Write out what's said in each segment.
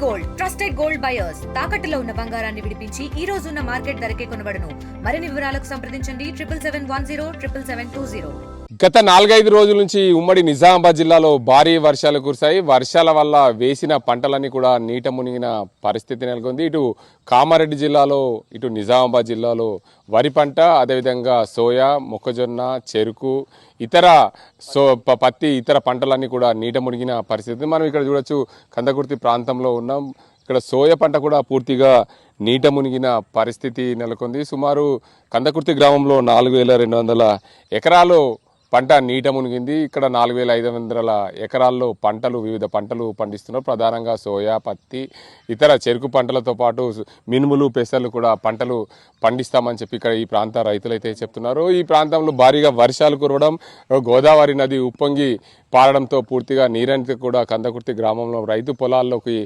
Gold trusted gold buyers తాకట్టులో ఉన్న బంగారాన్ని విడిపించి ఈ రోజు ఉన్న మార్కెట్ ధరకే కొనబడును. మరిన్ని వివరాలకు సంప్రదించండి 77107720. గత 4-5 రోజుల నుంచి ఉమ్మడి నిజామాబాద్ జిల్లాలో భారీ వర్షాలు కురిశాయి. వర్షాల వల్ల వేసిన పంటలన్నీ కూడా నీట మునిగిన పరిస్థితి నెలకొంది. ఇటు కామారెడ్డి జిల్లాలో, ఇటు నిజామాబాద్ జిల్లాలో వరి పంట, అదేవిధంగా సోయా, మొక్కజొన్న, చెరుకు, ఇతర పత్తి, ఇతర పంటలన్నీ కూడా నీట మునిగిన పరిస్థితి. మనం ఇక్కడ చూడొచ్చు, కందకుర్తి ప్రాంతంలో ఉన్నాం. ఇక్కడ సోయా పంట కూడా పూర్తిగా నీట మునిగిన పరిస్థితి నెలకొంది. సుమారు కందకుర్తి గ్రామంలో 4200 ఎకరాలు పంట నీట మునిగింది. ఇక్కడ 4500 ఎకరాల్లో వివిధ పంటలు పండిస్తున్నారు. ప్రధానంగా సోయా, పత్తి, ఇతర చెరుకు పంటలతో పాటు మినుములు, పెసర్లు కూడా పంటలు పండిస్తామని చెప్పి ఇక్కడ ఈ ప్రాంత రైతులైతే చెప్తున్నారు. ఈ ప్రాంతంలో భారీగా వర్షాలు కురవడం, గోదావరి నది ఉప్పొంగి పారడంతో పూర్తిగా నీరంతా కూడా కందకుర్తి గ్రామంలో రైతు పొలాల్లోకి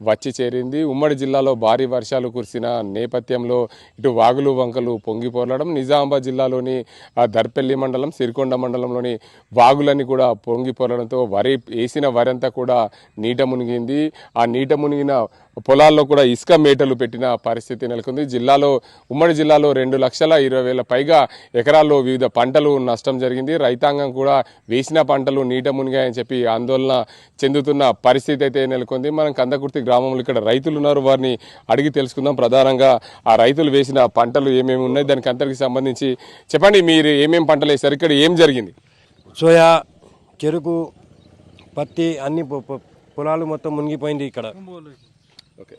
వచ్చి చేరింది. ఉమ్మడి జిల్లాలో భారీ వర్షాలు కురిసిన నేపథ్యంలో ఇటు వాగులు వంకలు పొంగిపోరడం, నిజామాబాద్ జిల్లాలోని దర్పల్లి మండలం, సిరికొండ మండలంలోని వాగులన్నీ కూడా పొంగిపోరడంతో వేసిన వరి అంతా కూడా నీట మునిగింది. ఆ నీట మునిగిన పొలాల్లో కూడా ఇసుక మేటలు పెట్టిన పరిస్థితి నెలకొంది. ఉమ్మడి జిల్లాలో 2,20,000 పైగా ఎకరాల్లో వివిధ పంటలు నష్టం జరిగింది. రైతాంగం కూడా వేసిన పంటలు నీట మునిగాయని చెప్పి ఆందోళన చెందుతున్న పరిస్థితి అయితే నెలకొంది. మనం కందకుర్తి గ్రామంలో ఇక్కడ రైతులు ఉన్నారు, వారిని అడిగి తెలుసుకుందాం. ప్రధానంగా ఆ రైతులు వేసిన పంటలు ఏమేమి ఉన్నాయి, దానికి అంతటికి సంబంధించి చెప్పండి. మీరు ఏమేమి పంటలు వేశారు, ఇక్కడ ఏం జరిగింది? సోయా, చెరుకు, పత్తి అన్ని పొలాలు మొత్తం మునిగిపోయింది ఇక్కడ. ఓకే,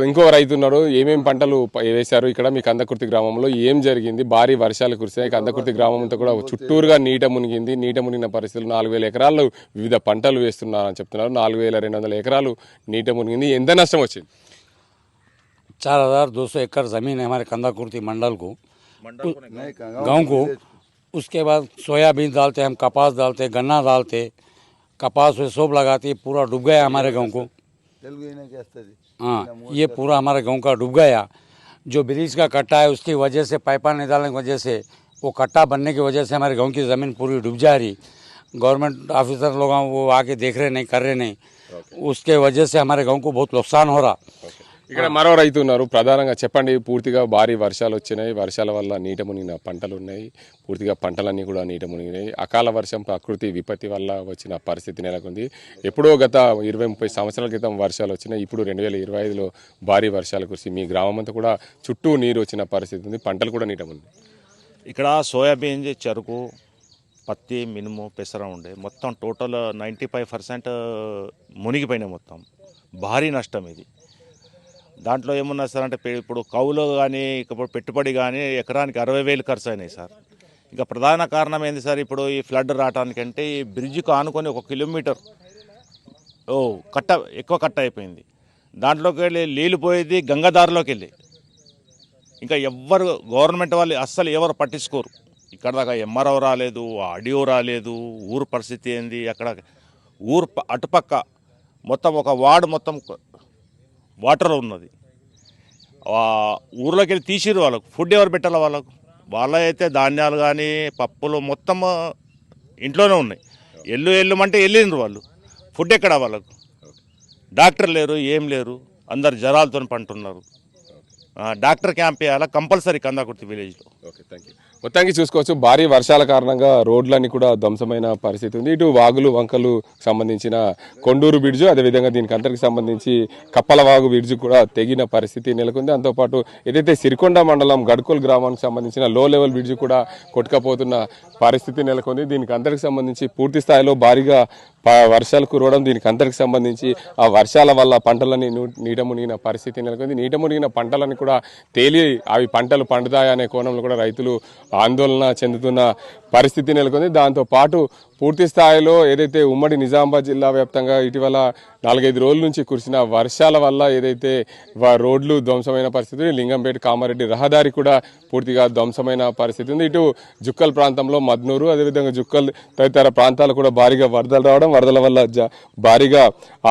ఇంకో రైతు ఉన్నాడు. ఏమేమి పంటలు వేశారు ఇక్కడ మీ కందకుర్తి గ్రామంలో, ఏం జరిగింది? భారీ వర్షాలు కురిశాయి, కందకుర్తి గ్రామం అంతా కూడా చుట్టూరుగా నీట మునిగింది. నీట మునిగిన పరిస్థితులు 4,000 ఎకరాల్లో వివిధ పంటలు వేస్తున్నారని చెప్తున్నారు. 4,200 ఎకరాలు నీట మునిగింది. ఎంత నష్టం వచ్చింది? 4,200 एकड़ ज़मीन है हमारे कंदाकुर्ती मंडल को, गांव को। उसके बाद सोयाबीन डालते, हम कपास डालते, गन्ना डालते, कपास में सोब लगाते, पूरा डूब गया हमारे गांव को। हाँ, ये पूरा हमारे गांव का डूब गया। जो ब्रिज का कट्टा है उसकी वजह से, पाइपा नहीं डालने की वजह से, वो कट्टा बनने की वजह से हमारे गांव की ज़मीन पूरी डूब जा रही। गवर्नमेंट ऑफिसर लोग वो आके देख रहे नहीं, कर रहे नहीं, उसके वजह से हमारे गांव को बहुत नुकसान हो रहा। ఇక్కడ మరో రైతు ఉన్నారు. ప్రధానంగా చెప్పండి, పూర్తిగా భారీ వర్షాలు వచ్చినాయి, వర్షాల వల్ల నీట మునిగిన పంటలు ఉన్నాయి, పూర్తిగా పంటలన్నీ కూడా నీట మునిగినాయి. అకాల వర్షం, ప్రకృతి విపత్తి వల్ల వచ్చిన పరిస్థితి నెలకొంది. ఎప్పుడో గత 20-30 సంవత్సరాల క్రితం వర్షాలు వచ్చినాయి, ఇప్పుడు 2025లో భారీ వర్షాలు కురిసి మీ గ్రామం అంతా కూడా చుట్టూ నీరు వచ్చిన పరిస్థితి ఉంది, పంటలు కూడా నీట మునిగి. ఇక్కడ సోయాబీన్, చెరుకు, పత్తి, మినుము, పెసర ఉండే మొత్తం టోటల్ 95% మునిగిపోయినాయి. మొత్తం భారీ నష్టం ఇది. దాంట్లో ఏమున్నా సార్ అంటే ఇప్పుడు కౌలు కానీ, ఇప్పుడు పెట్టుబడి కానీ ఎకరానికి 60,000 ఖర్చు అయినాయి సార్. ఇంకా ప్రధాన కారణం ఏంది సార్, ఇప్పుడు ఈ ఫ్లడ్ రావడానికంటే ఈ బ్రిడ్జికి ఆనుకొని 1 కిలోమీటర్ ఎక్కువ కట్ట అయిపోయింది. దాంట్లోకి వెళ్ళి నీళ్ళు పోయేది గంగాదారిలోకి వెళ్ళి. ఇంకా ఎవ్వరు గవర్నమెంట్ వాళ్ళు అస్సలు ఎవరు పట్టించుకోరు. ఇక్కడ దాకా ఎంఆర్ఓ రాలేదు, ఆడియో రాలేదు. ఊరు పరిస్థితి ఏంది, అక్కడ ఊరు అటుపక్క మొత్తం ఒక వార్డు మొత్తం వాటర్ ఉన్నది. ఊర్లోకి వెళ్ళి తీసిరు. వాళ్ళకు ఫుడ్ ఎవరు పెట్టాలి? వాళ్ళ అయితే ధాన్యాలు కానీ పప్పులు మొత్తం ఇంట్లోనే ఉన్నాయి. ఎల్లుమంటే వెళ్ళిండ్రు వాళ్ళు. ఫుడ్ ఎక్కడ వాళ్ళకు? డాక్టర్ లేరు, ఏం లేరు, అందరు జ్వరాలతో పంటున్నారు. డాక్టర్ క్యాంప్ వేయాలా కంపల్సరీ కందాకుర్తి విలేజ్లో. Okay, thank you. మొత్తానికి చూసుకోవచ్చు, భారీ వర్షాల కారణంగా రోడ్లన్నీ కూడా ధ్వంసమైన పరిస్థితి ఉంది. ఇటు వాగులు వంకలు సంబంధించిన కొండూరు బ్రిడ్జు, అదేవిధంగా దీనికి అంతటికి సంబంధించి కప్పలవాగు బ్రిడ్జు కూడా తెగిన పరిస్థితి నెలకొంది. దాంతోపాటు ఏదైతే సిరికొండ మండలం గడ్కోల్ గ్రామానికి సంబంధించిన లో లెవెల్ బ్రిడ్జు కూడా కొట్టుకపోతున్న పరిస్థితి నెలకొంది. దీనికి అంతటికి సంబంధించి పూర్తి స్థాయిలో భారీగా వర్షాలు కురవడం, దీనికి అంతటికి సంబంధించి ఆ వర్షాల వల్ల పంటలన్నీ నీట మునిగిన పరిస్థితి నెలకొంది. నీట మునిగిన పంటలన్నీ కూడా తేలి అవి పంటలు పండుతాయనే కోణంలో కూడా రైతులు ఆందోళన చెందుతున్న పరిస్థితి నెలకొంది. దాంతోపాటు పూర్తి స్థాయిలో ఏదైతే ఉమ్మడి నిజామాబాద్ జిల్లా వ్యాప్తంగా ఇటీవల 4-5 రోజుల నుంచి కురిసిన వర్షాల వల్ల ఏదైతే రోడ్లు ధ్వంసమైన పరిస్థితి, లింగంపేట కామారెడ్డి రహదారి కూడా పూర్తిగా ధ్వంసమైన పరిస్థితి ఉంది. ఇటు జుక్కల్ ప్రాంతంలో మద్నూరు, అదేవిధంగా జుక్కల్ తదితర ప్రాంతాలు కూడా భారీగా వరదలు రావడం, వరదల వల్ల భారీగా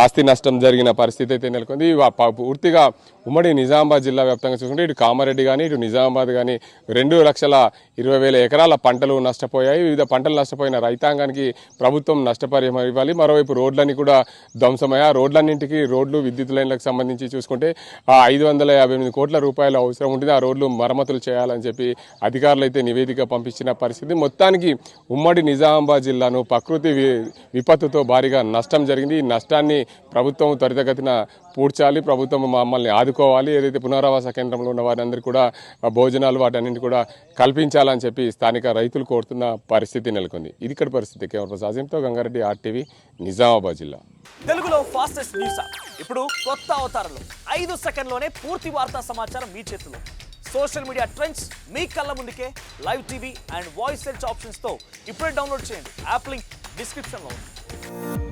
ఆస్తి నష్టం జరిగిన పరిస్థితి అయితే నెలకొంది. పూర్తిగా ఉమ్మడి నిజామాబాద్ జిల్లా వ్యాప్తంగా చూసుకుంటే ఇటు కామారెడ్డి కానీ, ఇటు నిజామాబాద్ కానీ 20,000 ఎకరాల పంటలు నష్టపోయాయి. వివిధ పంటలు నష్టపోయిన రైతాంగానికి ప్రభుత్వం నష్టపరిహారం ఇవ్వాలి. మరోవైపు రోడ్లన్నీ కూడా ధ్వంసమయ్యాయి. రోడ్లన్నింటికి రోడ్లు విద్యుత్ లైన్లకు సంబంధించి చూసుకుంటే 558 కోట్ల రూపాయలు అవసరం ఉంటుంది. ఆ రోడ్లు మరమ్మతులు చేయాలని చెప్పి అధికారులు అయితే నివేదిక పంపించిన పరిస్థితి. మొత్తానికి ఉమ్మడి నిజామాబాద్ జిల్లాను ప్రకృతి విపత్తుతో భారీగా నష్టం జరిగింది. ఈ నష్టాన్ని ప్రభుత్వం త్వరితగతిన పూడ్చాలి, ప్రభుత్వం మమ్మల్ని ఆదుకోవాలి. ఏదైతే పునరావాస కేంద్రంలో ఉన్న వారందరికీ కూడా భోజనాలు వాటన్నింటి కూడా కల్పించాలని చెప్పి స్థానిక రైతులు కోరుతున్న పరిస్థితి నెలకొంది. ఇది ఇక్కడ పరిస్థితి. కెమెరా సాజింతో గంగారెడ్డి, RTV, నిజామాబాద్ జిల్లా. తెలుగులో ఫాస్టెస్ట్ న్యూస్ యాప్ ఇప్పుడు కొత్త అవతారంలో 5 సెకండ్లోనే పూర్తి వార్తా సమాచారం మీ చేతిలో. సోషల్ మీడియా ట్రెండ్స్ మీ కళ్ళ ముందుకే live TV and voice search ఆప్షన్స్తో ఇప్పుడే డౌన్లోడ్ చేయండి. యాప్ లింక్ డిస్క్రిప్షన్లో ఉంది.